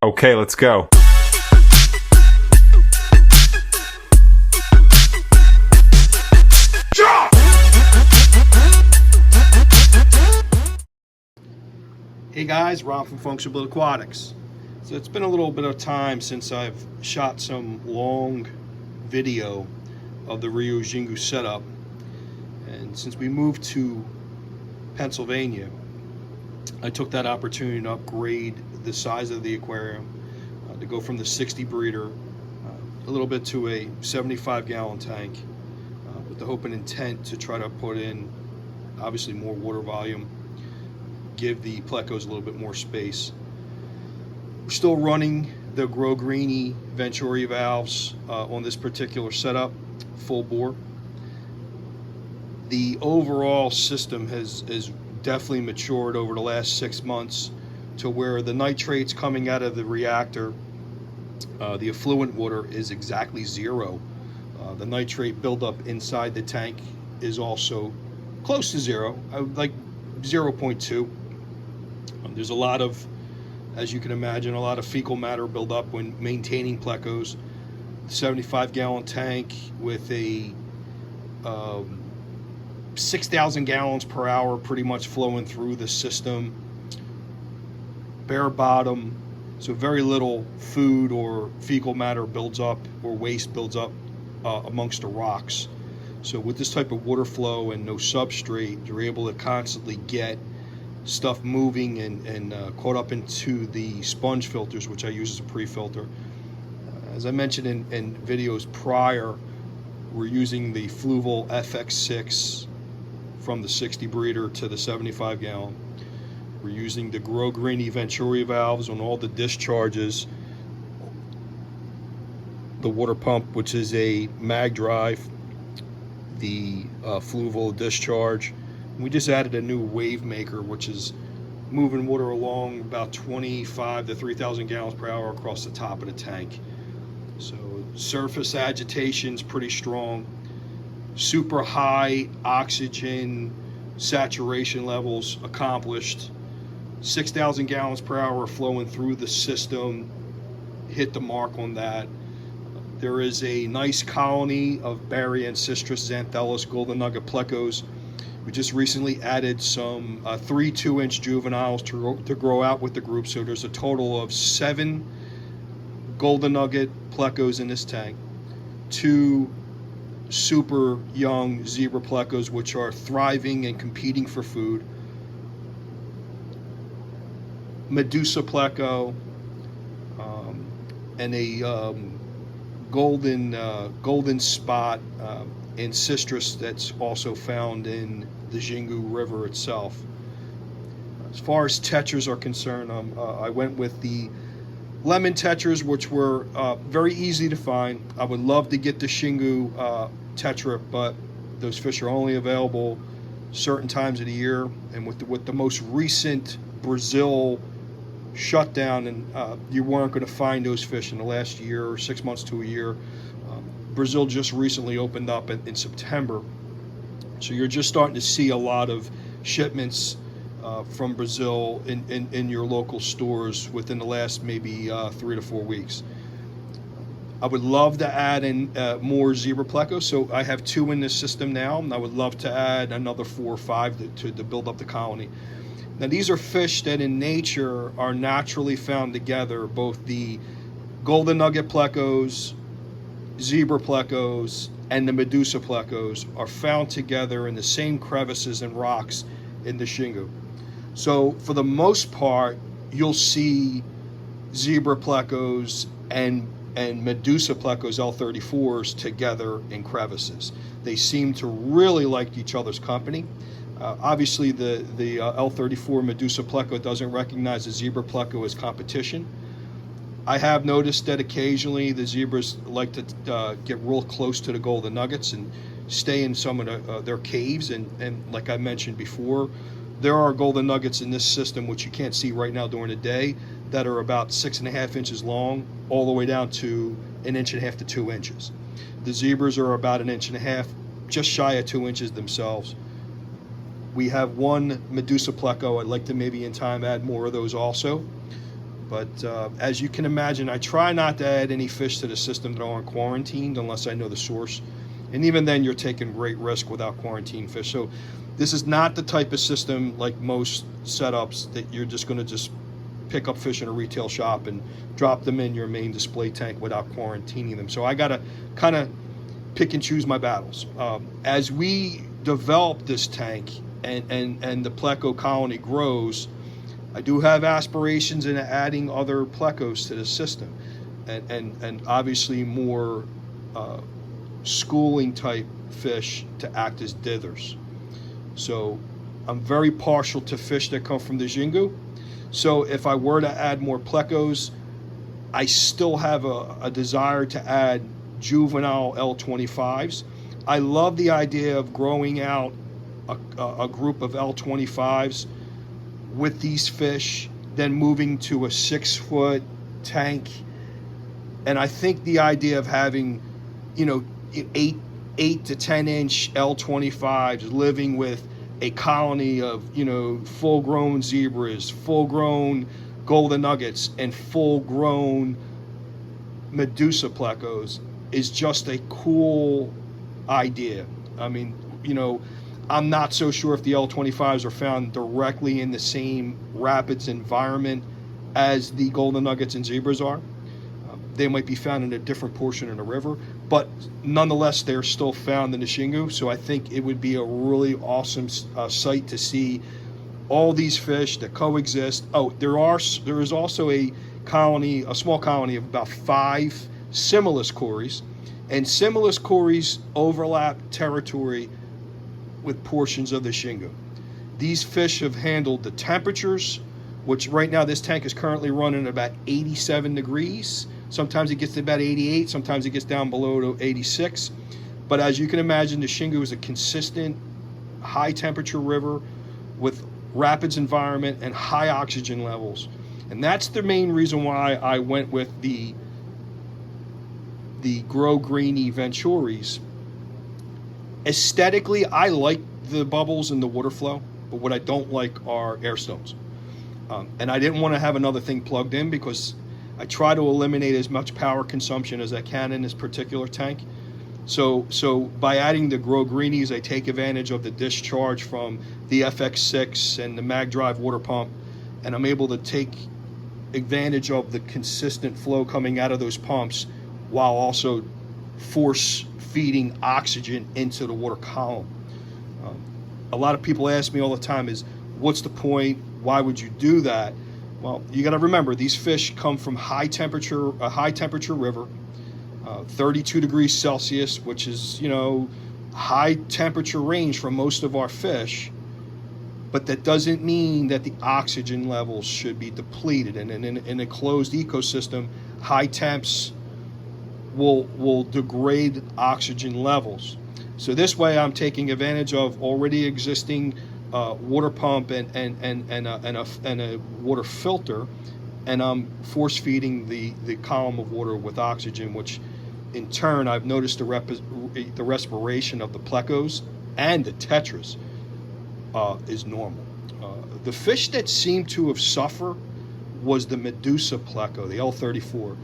Okay, let's go. Hey guys, Ron from FunctionBuilt-Aquatics. So it's been a little bit of time since I've shot some long video of the Rio Xingu setup, and since we moved to Pennsylvania, I took that opportunity to upgrade the size of the aquarium to go from the 60 breeder a little bit to a 75-gallon tank with the hope and intent to try to put in obviously more water volume, give the plecos a little bit more space. We're still running the Grow Greeny Venturi valves on this particular setup, full bore. The overall system has definitely matured over the last 6 months to where the nitrates coming out of the reactor, the effluent water, is exactly zero. The nitrate buildup inside the tank is also close to zero, like 0.2. There's a lot of, as you can imagine, a lot of fecal matter buildup when maintaining plecos. 75-gallon tank with a 6,000 gallons per hour pretty much flowing through the system. Bare bottom, so very little food or fecal matter builds up or waste builds up amongst the rocks. So with this type of water flow and no substrate, you're able to constantly get stuff moving and caught up into the sponge filters, which I use as a pre-filter. As I mentioned in videos prior, we're using the Fluval FX6 from the 60 breeder to the 75 gallon. We're using the Grow Greeny Venturi valves on all the discharges. The water pump, which is a mag drive, the Fluval discharge. We just added a new wave maker, which is moving water along about 25 to 3,000 gallons per hour across the top of the tank. So surface agitation's pretty strong. Super high oxygen saturation levels accomplished. 6,000 gallons per hour flowing through the system. Hit the mark on that. There is a nice colony of Barry and Citrus Xanthellus golden nugget plecos. We just recently added some 3 2-inch juveniles to grow out with the group, so there's a total of 7 golden nugget plecos in this tank, 2 super young zebra plecos which are thriving and competing for food, Medusa pleco, and a golden spot in citrus that's also found in the Xingu River itself. As far as tetras are concerned, I went with the lemon tetras, which were very easy to find. I would love to get the Xingu tetra, but those fish are only available certain times of the year. And with the most recent Brazil shutdown, and you weren't going to find those fish in the last year or 6 months to a year. Brazil just recently opened up in September, so you're just starting to see a lot of shipments from Brazil in your local stores within the last maybe 3 to 4 weeks. I would love to add in more zebra plecos, so I have 2 in this system now, and I would love to add another 4 or 5 to build up the colony. Now these are fish that in nature are naturally found together. Both the golden nugget plecos, zebra plecos, and the Medusa plecos are found together in the same crevices and rocks in the Xingu. So for the most part, you'll see zebra plecos and Medusa plecos, L034s, together in crevices. They seem to really like each other's company. Obviously the L034 Medusa pleco doesn't recognize the zebra pleco as competition. I have noticed that occasionally the zebras like to get real close to the golden nuggets and stay in some of their caves, and like I mentioned before, there are golden nuggets in this system which you can't see right now during the day that are about 6.5 inches long all the way down to 1.5 inches to 2 inches. The zebras are about 1.5 inches, just shy of 2 inches themselves. We have one Medusa pleco. I'd like to maybe in time add more of those also. But as you can imagine, I try not to add any fish to the system that aren't quarantined unless I know the source. And even then, you're taking great risk without quarantine fish. So this is not the type of system like most setups that you're just going to just pick up fish in a retail shop and drop them in your main display tank without quarantining them. So I got to kind of pick and choose my battles. As we develop this tank and the Pleco colony grows, I do have aspirations in adding other plecos to the system, and obviously more schooling type fish to act as dithers. So I'm very partial to fish that come from the Xingu. So if I were to add more plecos, I still have a desire to add juvenile L25s. I love the idea of growing out a group of L25s with these fish, then moving to a 6-foot tank. And I think the idea of having, 8 to 10 inch L25s living with a colony of, full-grown zebras, full-grown golden nuggets, and full-grown Medusa plecos is just a cool idea. I mean, I'm not so sure if the L25s are found directly in the same rapids environment as the golden nuggets and zebras are. They might be found in a different portion of the river, but nonetheless, they're still found in the Xingu. So I think it would be a really awesome sight to see all these fish that coexist. Oh, there is also a small colony of about 5 Simulus cories, and Simulus cories overlap territory with portions of the Xingu. These fish have handled the temperatures, which right now this tank is currently running at about 87 degrees. Sometimes it gets to about 88, sometimes it gets down below to 86. But as you can imagine, the Xingu is a consistent high temperature river with rapids environment and high oxygen levels. And that's the main reason why I went with the Grow Greeny Venturis. Aesthetically, I like the bubbles and the water flow, but what I don't like are air stones. And I didn't want to have another thing plugged in because I try to eliminate as much power consumption as I can in this particular tank. So by adding the Grow Greenies, I take advantage of the discharge from the FX6 and the Mag Drive water pump, and I'm able to take advantage of the consistent flow coming out of those pumps while also force feeding oxygen into the water column. A lot of people ask me all the time is, what's the point? Why would you do that? Well, you got to remember, these fish come from a high temperature river, 32 degrees Celsius, which is, high temperature range for most of our fish. But that doesn't mean that the oxygen levels should be depleted. And in a closed ecosystem, high temps will degrade oxygen levels. So this way, I'm taking advantage of already existing water pump and a water filter, and I'm force feeding the column of water with oxygen, which in turn I've noticed the respiration of the plecos and the tetras is normal. The fish that seemed to have suffered was the Medusa pleco, the L034.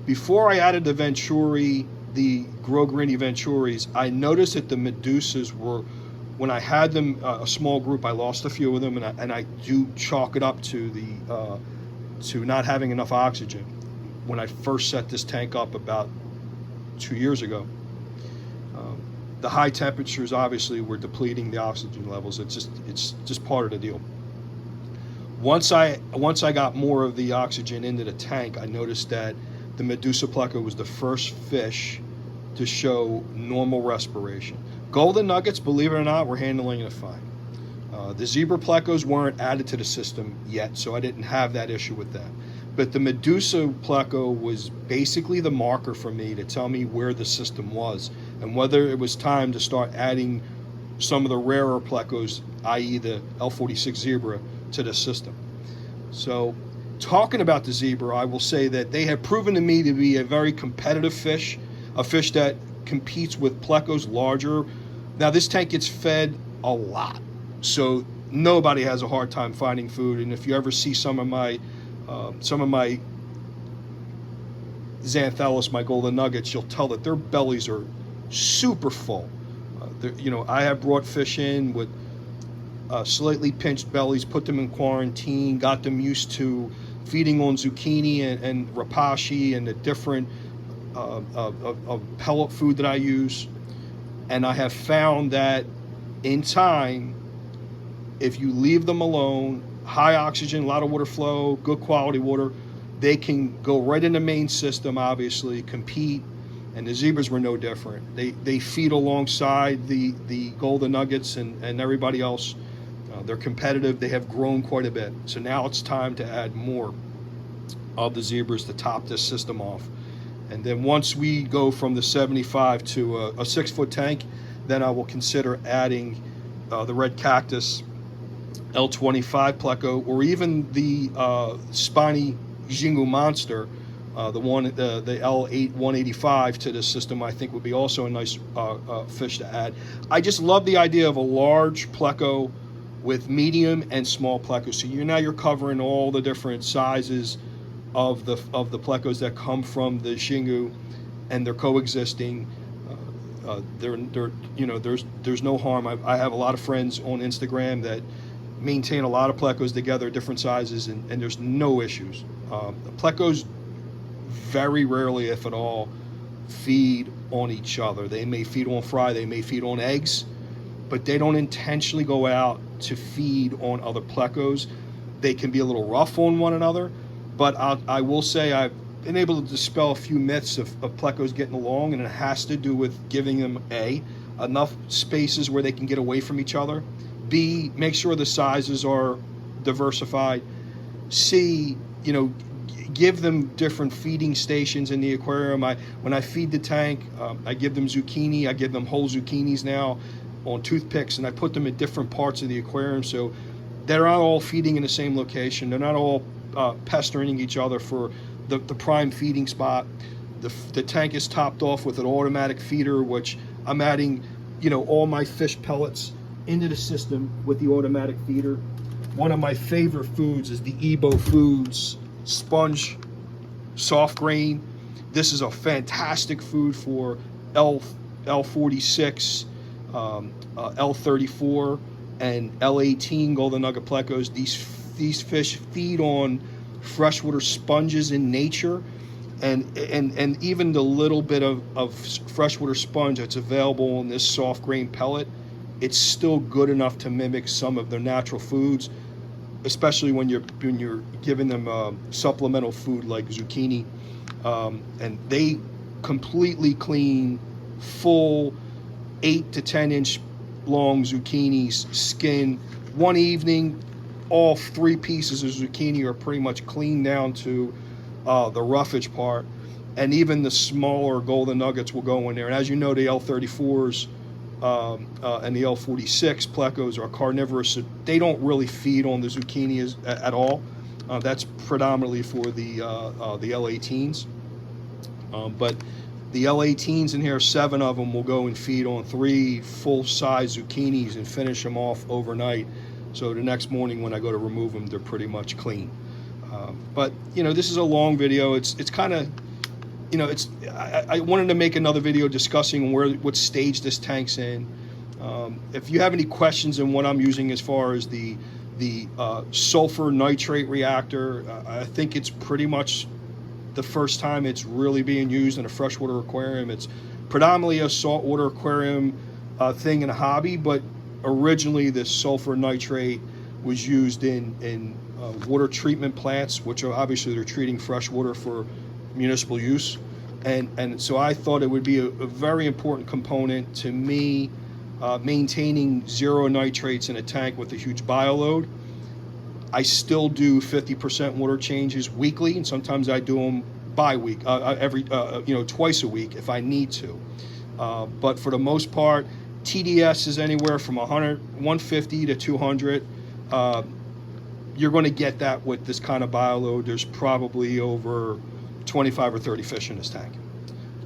Before I added the Venturi, the Grow Greeny Venturis, I noticed that the Medusas were, when I had them, a small group, I lost a few of them, and I do chalk it up to to not having enough oxygen. When I first set this tank up about 2 years ago, the high temperatures obviously were depleting the oxygen levels. It's just part of the deal. Once I got more of the oxygen into the tank, I noticed that the Medusa pleco was the first fish to show normal respiration. Golden nuggets, believe it or not, were handling it fine. The zebra plecos weren't added to the system yet, so I didn't have that issue with them. But the Medusa pleco was basically the marker for me to tell me where the system was and whether it was time to start adding some of the rarer plecos, i.e. the L046 zebra, to the system. So talking about the zebra, I will say that they have proven to me to be a very competitive fish, a fish that competes with plecos larger. Now this tank gets fed a lot, so nobody has a hard time finding food. And if you ever see some of my some of my Xanthelis, my golden nuggets, you'll tell that their bellies are super full. You know, I have brought fish in with slightly pinched bellies, put them in quarantine, got them used to feeding on zucchini and rapashi and the different pellet food that I use. And I have found that in time, if you leave them alone, high oxygen, a lot of water flow, good quality water, they can go right in the main system, obviously, compete. And the zebras were no different. They feed alongside the golden nuggets and everybody else. They're competitive. They have grown quite a bit. So now it's time to add more of the zebras to top this system off. And then once we go from the 75 to a 6-foot tank, then I will consider adding the red cactus, L025 Pleco, or even the spiny Xingu monster, the L018 to this system. I think would be also a nice fish to add. I just love the idea of a large Pleco with medium and small Plecos. So you're covering all the different sizes of the Plecos that come from the Xingu, and they're coexisting. There's no harm. I have a lot of friends on Instagram that maintain a lot of Plecos together, different sizes, and there's no issues. The Plecos very rarely, if at all, feed on each other. They may feed on fry, they may feed on eggs, but they don't intentionally go out to feed on other Plecos. They can be a little rough on one another, but I will say I've been able to dispel a few myths of Plecos getting along, and it has to do with giving them enough spaces where they can get away from each other. B, make sure the sizes are diversified. C, give them different feeding stations in the aquarium. When I feed the tank, I give them zucchini. I give them whole zucchinis now on toothpicks, and I put them at different parts of the aquarium, so they're not all feeding in the same location. They're not all pestering each other for the prime feeding spot. The tank is topped off with an automatic feeder, which I'm adding, all my fish pellets into the system with the automatic feeder. One of my favorite foods is the Ebo Foods sponge soft grain. This is a fantastic food for L046, L034 and L018 golden nugget plecos. These fish feed on freshwater sponges in nature, and even the little bit of freshwater sponge that's available in this soft grain pellet, it's still good enough to mimic some of their natural foods, especially when you're giving them supplemental food like zucchini. And they completely clean, full 8 to 10 inch long zucchinis, skin. One evening, all 3 pieces of zucchini are pretty much cleaned down to the roughage part, and even the smaller golden nuggets will go in there. And as you know, the L034s and the L046 plecos are carnivorous, so they don't really feed on the zucchini at all. That's predominantly for the L018s. But the L018s in here, 7 of them will go and feed on 3 full-size zucchinis and finish them off overnight. So the next morning when I go to remove them, they're pretty much clean. But this is a long video. It's kind of, I wanted to make another video discussing what stage this tank's in. If you have any questions on what I'm using as far as the sulfur nitrate reactor, I think it's pretty much the first time it's really being used in a freshwater aquarium. It's predominantly a saltwater aquarium thing and a hobby, but originally this sulfur nitrate was used in water treatment plants, which are obviously they're treating fresh water for municipal use. And so I thought it would be a very important component to me maintaining 0 nitrates in a tank with a huge bioload. I still do 50% water changes weekly, and sometimes I do them bi-week, twice a week if I need to. But for the most part, TDS is anywhere from 150 to 200. You're going to get that with this kind of bioload. There's probably over 25 or 30 fish in this tank.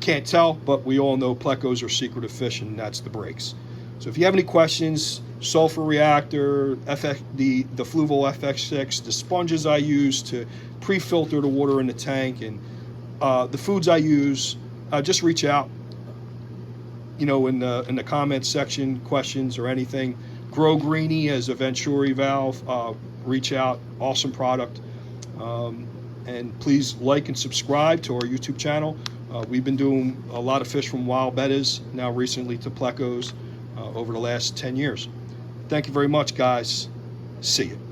Can't tell, but we all know plecos are secretive fish, and that's the breaks. So if you have any questions, Sulfur reactor, the Fluval FX6, the sponges I use to pre-filter the water in the tank, and the foods I use, just reach out. In the comments section, questions or anything. Grow Greenie as a Venturi valve. Reach out. Awesome product. And please like and subscribe to our YouTube channel. We've been doing a lot of fish from wild bettas, now recently to plecos, over the last 10 years. Thank you very much, guys. See you.